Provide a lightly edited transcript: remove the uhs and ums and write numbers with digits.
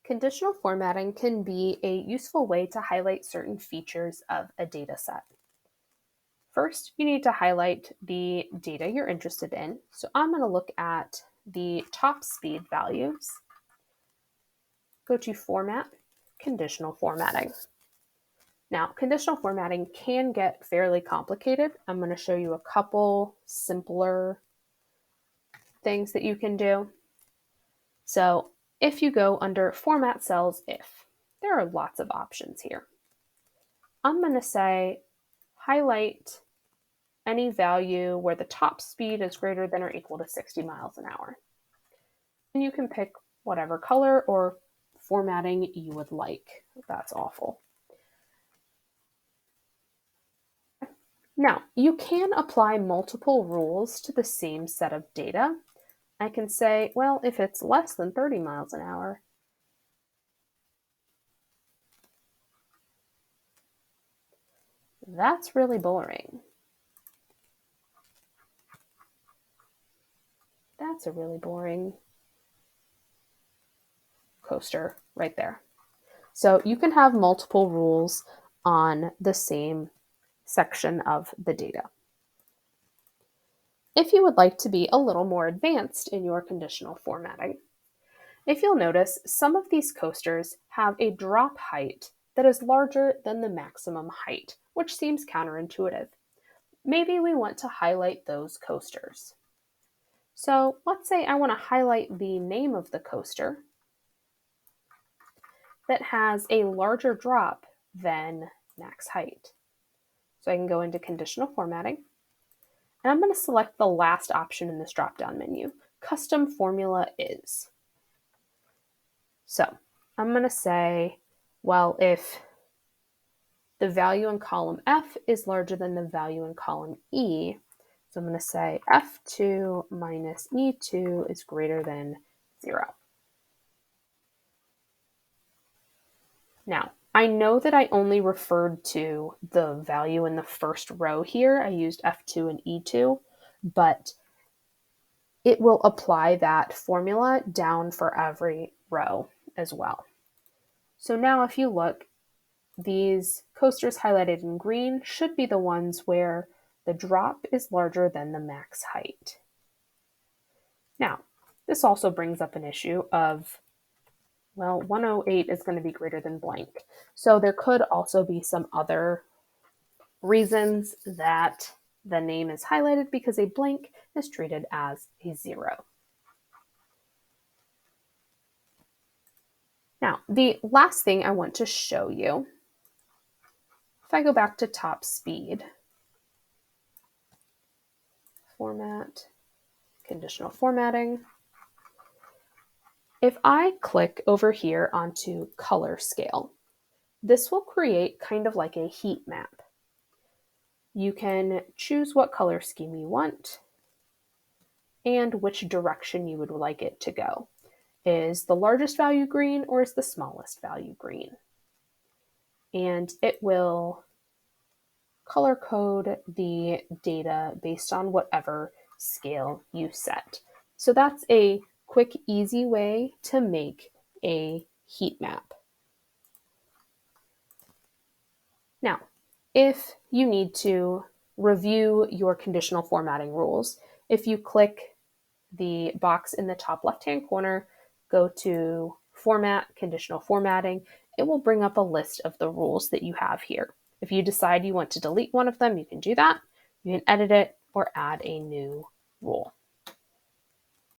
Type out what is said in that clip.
Conditional formatting can be a useful way to highlight certain features of a data set. First, you need to highlight the data you're interested in. So I'm going to look at the top speed values. Go to Format, Conditional Formatting. Now, conditional formatting can get fairly complicated. I'm going to show you a couple simpler things that you can do. So if you go under Format Cells If, there are lots of options here. I'm going to say highlight any value where the top speed is greater than or equal to 60 miles an hour. And you can pick whatever color or formatting you would like. That's awful. Now, you can apply multiple rules to the same set of data. I can say, well, if it's less than 30 miles an hour, that's really boring. That's a really boring coaster right there. So you can have multiple rules on the same section of the data. If you would like to be a little more advanced in your conditional formatting, if you'll notice, some of these coasters have a drop height that is larger than the maximum height, which seems counterintuitive. Maybe we want to highlight those coasters. So let's say I want to highlight the name of the coaster that has a larger drop than max height. So I can go into conditional formatting, and I'm going to select the last option in this drop-down menu, Custom Formula Is. So I'm going to say, well, if the value in column F is larger than the value in column E, so I'm going to say F2 minus E2 is greater than 0. Now, I know that I only referred to the value in the first row here. I used F2 and E2, but it will apply that formula down for every row as well. So now if you look, these coasters highlighted in green should be the ones where the drop is larger than the max height. Now, this also brings up an issue of, well, 108 is going to be greater than blank. So there could also be some other reasons that the name is highlighted because a blank is treated as a 0. Now, the last thing I want to show you, if I go back to top speed, format, conditional formatting, if I click over here onto color scale, this will create kind of like a heat map. You can choose what color scheme you want and which direction you would like it to go. Is the largest value green or is the smallest value green? And it will color code the data based on whatever scale you set. So that's a quick, easy way to make a heat map. Now, if you need to review your conditional formatting rules, if you click the box in the top left-hand corner, go to Format, Conditional Formatting, it will bring up a list of the rules that you have here. If you decide you want to delete one of them, you can do that. You can edit it or add a new rule.